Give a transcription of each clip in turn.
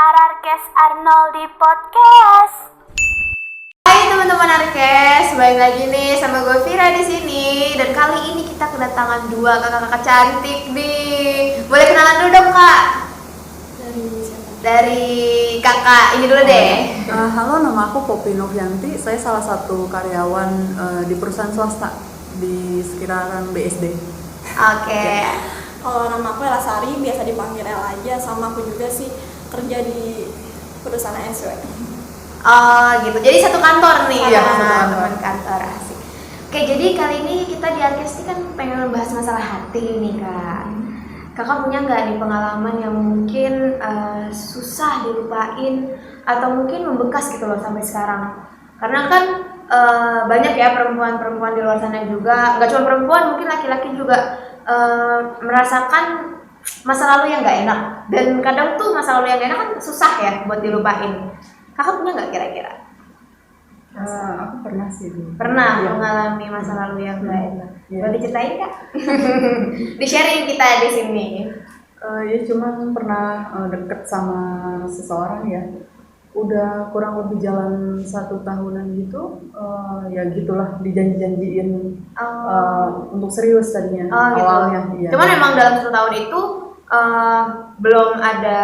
Ararkes Arnoldi Podcast. Hai teman-teman Arkes, balik lagi nih sama gue Vira di sini. Dan kali ini kita kedatangan dua kakak-kakak cantik nih. Boleh kenalan dulu dong kak? Dari kakak ini dulu deh. Halo, nama aku Poppy Novianti. Saya salah satu karyawan di perusahaan swasta di sekitaran BSD. Oke. Kalau nama aku Ella Sari, biasa dipanggil Ella aja. Sama aku juga sih kerja di perusahaan ASW. Oh gitu, jadi satu kantor nih. Iya, satu kantor. Teman kantor, asik. Oke, jadi kali ini kita di Arkes ini kan pengen membahas masalah hati nih kak. Kakak punya nggak nih pengalaman yang mungkin susah dilupain atau mungkin membekas gitu loh sampai sekarang? Karena kan banyak ya perempuan-perempuan di luar sana juga, nggak cuma perempuan, mungkin laki-laki juga merasakan masa lalu yang nggak enak. Dan kadang tuh masa lalu yang nggak enak kan susah ya buat dilupain. Kakak punya nggak kira-kira? Aku pernah sih. Pernah Iya. mengalami masa lalu yang nggak enak? Iya. Boleh diceritain kak? Di-sharing kita di sini. Ya cuman pernah deket sama seseorang ya. Udah kurang lebih jalan 1 tahunan gitu. Ya gitulah dijanji-janjiin untuk serius tadinya. Oh gitu. Awalnya. Iya. Cuman emang dalam 1 tahun itu belum ada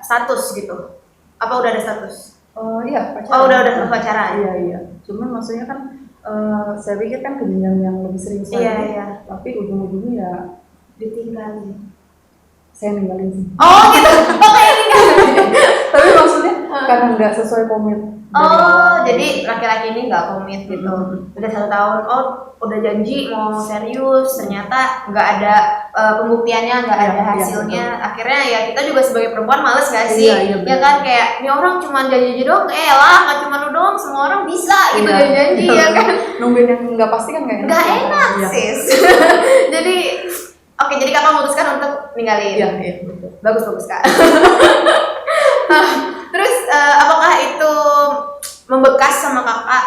status gitu. Apa udah ada status? Iya, pacaran. Oh udah pacaran. Iya. Cuman maksudnya kan saya pikir kan ke jenjang yang lebih serius Iya, lagi. iya. Tapi ujung-ujungnya ya Ditinggalin. saya ninggalin sih. Oh gitu. Oh kayak gitu. Tapi maksudnya karena nggak sesuai komit. dari Oh awal. jadi laki-laki ini nggak komit gitu. Udah 1 tahun. Oh udah janji mau serius. Ternyata nggak ada pembuktiannya, nggak ada Iya, hasilnya. betul. Akhirnya ya kita juga sebagai perempuan males nggak sih? Iya, Ya betul. kan kayak ini orang cuma janji doang. Lah nggak cuma lu doang. Semua orang bisa gitu Iya, janji iya. ya kan. Nungguin yang nggak pasti kan nggak enak. Nggak enak Iya. sis. Jadi oke, jadi kakak memutuskan untuk ninggalin. Iya, betul. Bagus kak. Terus apakah itu membekas sama kakak?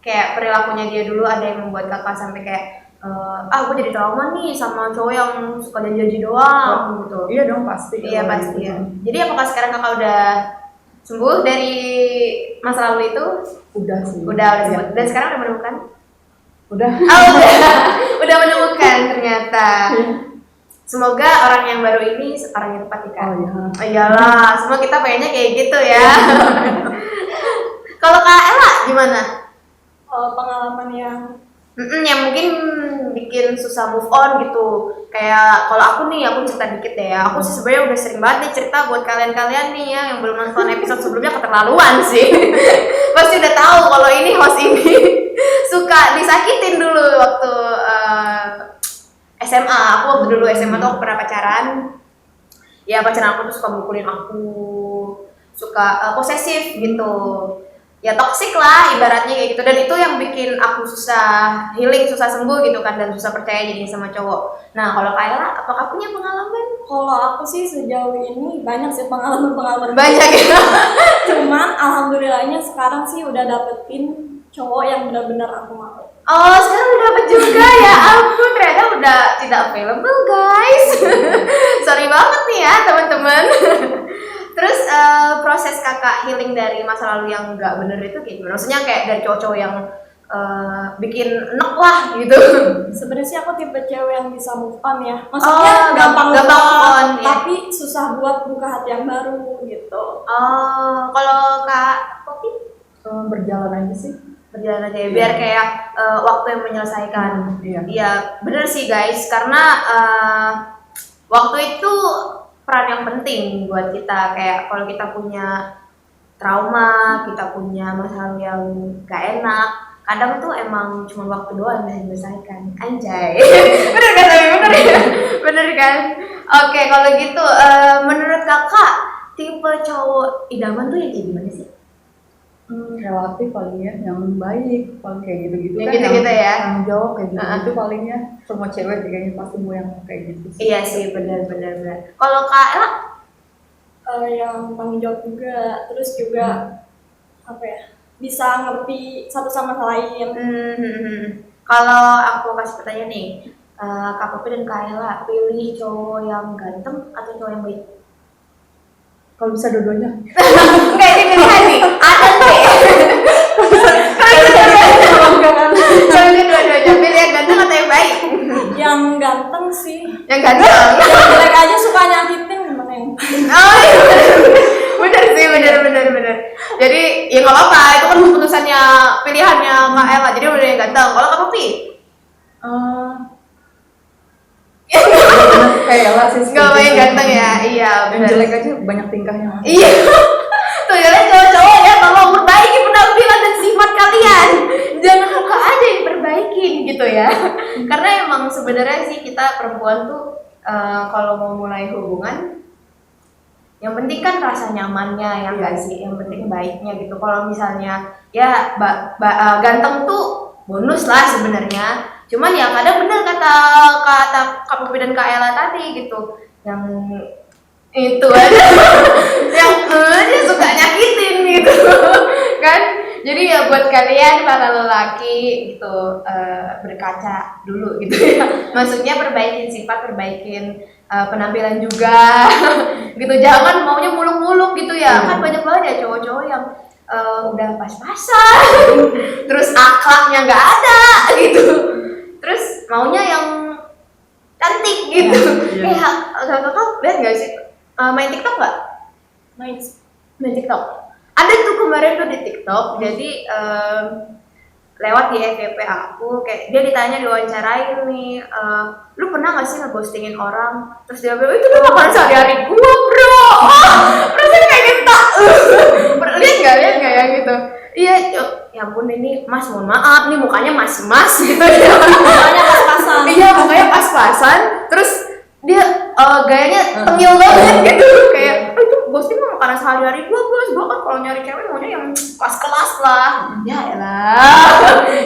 Kayak perilakunya dia dulu ada yang membuat kakak sampai kayak aku jadi trauma nih sama cowok yang suka janji doang gitu. Iya dong pasti. Iya kalau pasti gitu. ya. Jadi apakah sekarang kakak udah sembuh dari masa lalu itu? Udah sih. Udah Iya. sembuh. Dan sekarang udah menemukan? Udah. Oh udah menemukan ternyata. Semoga orang yang baru ini orang yang tepat ya kak. Oh iya. Oh iyalah, semua kita pengennya kayak gitu ya. Kalau Kak Ella gimana? Pengalaman yang Yang mungkin bikin susah move on gitu. Kayak kalau aku nih, aku cerita dikit deh ya. Aku sih sebenarnya udah sering banget nih cerita buat kalian-kalian nih ya yang belum nonton episode sebelumnya, keterlaluan sih. Pasti udah tahu kalau ini host ini suka disakitin dulu waktu SMA. Aku waktu dulu SMA tuh aku pernah pacaran. Ya pacaran aku tuh suka mukulin aku, suka posesif gitu. Ya toksik lah ibaratnya kayak gitu. Dan itu yang bikin aku susah healing, susah sembuh gitu kan, dan susah percaya jadinya sama cowok. Nah kalau Kayla, apakah punya pengalaman? kalau aku sih sejauh ini banyak sih pengalaman-pengalaman. Banyak ya. Cuman alhamdulillahnya sekarang sih udah dapetin cowok yang benar-benar aku mau. Oh sekarang udah dapet juga ya. Ampun ternyata udah tidak available guys. Sorry banget nih ya teman-teman. Terus proses kakak healing dari masa lalu yang nggak bener itu kayak gimana? Maksudnya kayak dari cowok-cowok yang bikin enek lah gitu. Sebenarnya sih aku tipe cewek yang bisa move on ya. Maksudnya Oh, gampang move on, ya. tapi susah buat buka hati yang baru gitu. Oh kalau Kak Poppy Berjalan aja sih. berjalan aja ya, biar kayak waktu yang menyelesaikan. Iya. Iya bener sih guys, karena waktu itu peran yang penting buat kita. Kayak kalau kita punya trauma, kita punya masa lalu yang gak enak, kadang tuh emang cuma waktu doang yang bisa diselesaikan. Anjay. Bener kan tapi bener ya? Bener kan? Oke kalau gitu menurut kakak tipe cowok idaman tuh yang kayak gimana sih? Relatif paling ya, yang baik, paling kayak gitu-gitu Yang kan. gitu-gitu ya? Yang jawab kayak gitu-gitu palingnya. Semua cewek kayaknya pasti mau yang kayak gitu sih. Iya sih bener. Kalau Kak Ella? Yang tanggung jawab juga, terus juga apa ya, bisa ngerti satu sama lain. Kalau aku kasih pertanyaan nih, Kak Poppy dan Kak Ella pilih cowok yang ganteng atau cowok yang baik? Kalau bisa dua-duanya. Enggak, ini pilihan nih. Ada deh. Kalau ini dua-duanya pilih yang ganteng atau yang baik? Yang ganteng sih. Yang ganteng. Yang jelek aja suka nyakitin gimana yang? Oh iya, bener sih, bener. Jadi ya nggak apa-apa, itu kan keputusannya, pilihannya Kak Ella. Jadi udah yang ganteng. Kalau kamu Pi? Kayak lah sih. Nggak mau yang ganteng ya? Iya, Yang bener. jelek aja banyak tingkahnya. Iya. Tuh ya cowok-cowok ya, tolong perbaiki penampilan dan sifat kalian. Jangan muka aja yang diperbaikin gitu ya. Karena emang sebenarnya sih kita perempuan tuh kalau mau mulai hubungan, yang penting kan rasa nyamannya ya enggak sih, yang penting baiknya gitu. Kalau misalnya ya ganteng tuh bonus lah sebenarnya. Cuman ya kadang bener kata Kak Popi dan Kak Ella tadi gitu, yang itu aja yang aja suka nyakitin gitu kan. Jadi ya buat kalian para lelaki gitu, berkaca dulu gitu ya. Maksudnya perbaikin sifat, perbaikin penampilan juga gitu. Jangan maunya muluk-muluk gitu ya. Kan banyak banget ya cowok-cowok yang udah pas-pasan terus akhlaknya nggak ada gitu. Terus maunya yang cantik gitu. Kayak kakak lihat nggak sih main TikTok nggak? Main TikTok. Ada tuh kemarin tuh di TikTok. Jadi lewat di FYP aku, kayak dia ditanya, diwawancarain nih, lu pernah nggak sih ngeghostingin orang? Terus dia bilang, itu tuh makanan sehari-hari gua bro. Rasanya kayak gitu. Lihat nggak ya gitu. Iya, ya ampun ini mas, mohon maaf nih mukanya mas gitu ya. Mukanya pas-pasan. Iya, mukanya pas-pasan. Terus dia gayanya tengil banget gitu, kayak itu ghosting mah makanan sehari-hari gue kan kalau nyari cewek maunya yang kelas-kelas lah. Ya elah,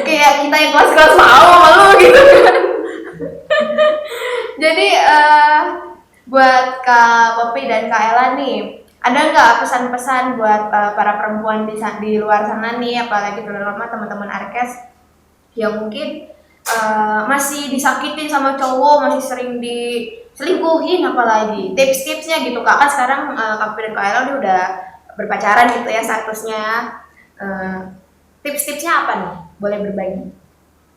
kayak kita yang kelas-kelas mau sama lu gitu kan. Jadi buat Kak Popi dan Kak Ella nih, ada nggak pesan-pesan buat para perempuan di luar sana nih, apalagi terutama teman-teman Arkes yang mungkin masih disakitin sama cowok, masih sering diselingkuhin, apalagi tips-tipsnya gitu Kak. Kan sekarang Kak Popi dan Kak Ella udah berpacaran gitu ya statusnya. Tips-tipsnya apa nih? Boleh berbagi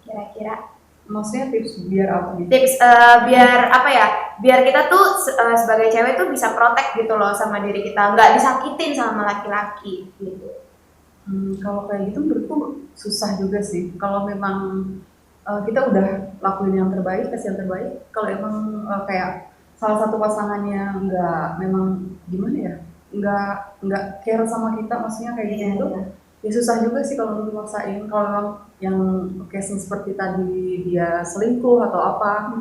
kira-kira? Maksudnya tips biar apa gitu? Tips biar apa ya? Biar kita tuh sebagai cewek tuh bisa protect gitu loh sama diri kita, nggak disakitin sama laki-laki gitu. Kalau kayak gitu menurutku susah juga sih. Kalau memang kita udah lakuin yang terbaik, kasih yang terbaik. Kalau emang kayak salah satu pasangannya nggak, memang gimana ya, nggak care sama kita, maksudnya kayak gitu, ya susah juga sih kalau untuk maksain. Kalau memang yang case seperti tadi dia selingkuh atau apa,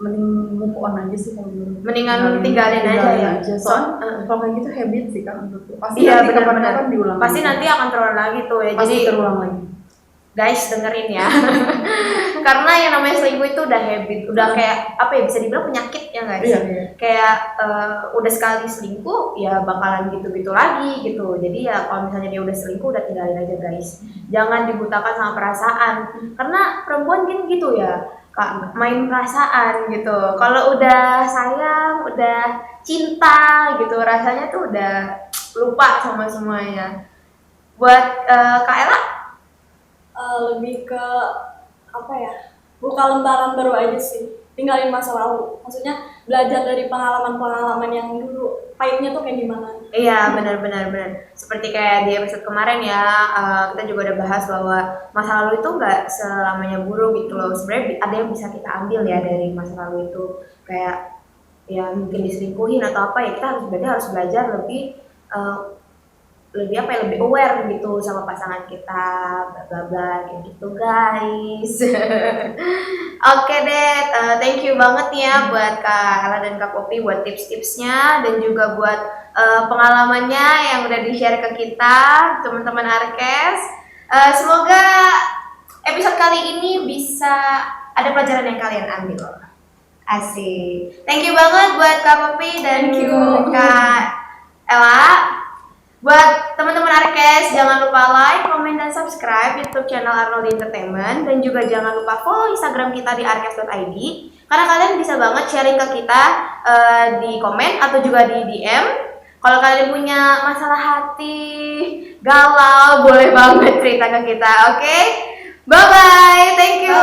mending move on aja sih kalau menurut. Mendingan tinggalin aja ya. Soalnya kalau kayak gitu habit sih kan menurutku. Pasti Iya, nanti benar-benar. kapan-kapan diulang. Pasti nanti akan terulang lagi tuh ya. Pasti Jadi terulang lagi. guys dengerin ya. Karena yang namanya selingkuh itu udah habit, udah kayak apa ya, bisa dibilang penyakit ya guys. Iya. Kayak udah sekali selingkuh ya bakalan gitu-gitu lagi gitu. Jadi ya kalau misalnya dia udah selingkuh udah tinggalin aja guys. Jangan dibutakan sama perasaan. Karena perempuan kan gitu ya, Kak, main perasaan gitu. Kalau udah sayang, udah cinta gitu, rasanya tuh udah lupa sama semuanya. Buat Kak Ella? Lebih ke apa ya, buka lembaran baru aja sih, tinggalin masa lalu. Maksudnya belajar dari pengalaman yang dulu, pahitnya tuh kayak gimana. Iya, benar. Seperti kayak di episode kemarin ya, kita juga udah bahas bahwa masa lalu itu nggak selamanya buruk gitu loh. Sebenarnya ada yang bisa kita ambil ya dari masa lalu itu, kayak ya mungkin diselingkuhin atau apa ya, kita harus belajar lebih lebih aware gitu sama pasangan kita, bla bla kayak gitu guys. Oke deh, thank you banget ya buat Kak Ella dan Kak Popi buat tips-tipsnya dan juga buat pengalamannya yang udah di-share ke kita teman-teman Arkes. Semoga episode kali ini bisa ada pelajaran yang kalian ambil. Asik. Thank you banget buat Kak Popi dan Kak Ella. Buat teman-teman Arkes, jangan lupa like, komen, dan subscribe YouTube channel Arnoldi Entertainment, dan juga jangan lupa follow Instagram kita di arkes.id, karena kalian bisa banget sharing ke kita di komen atau juga di DM. Kalau kalian punya masalah hati, galau, boleh banget cerita ke kita, oke? Bye-bye, thank you.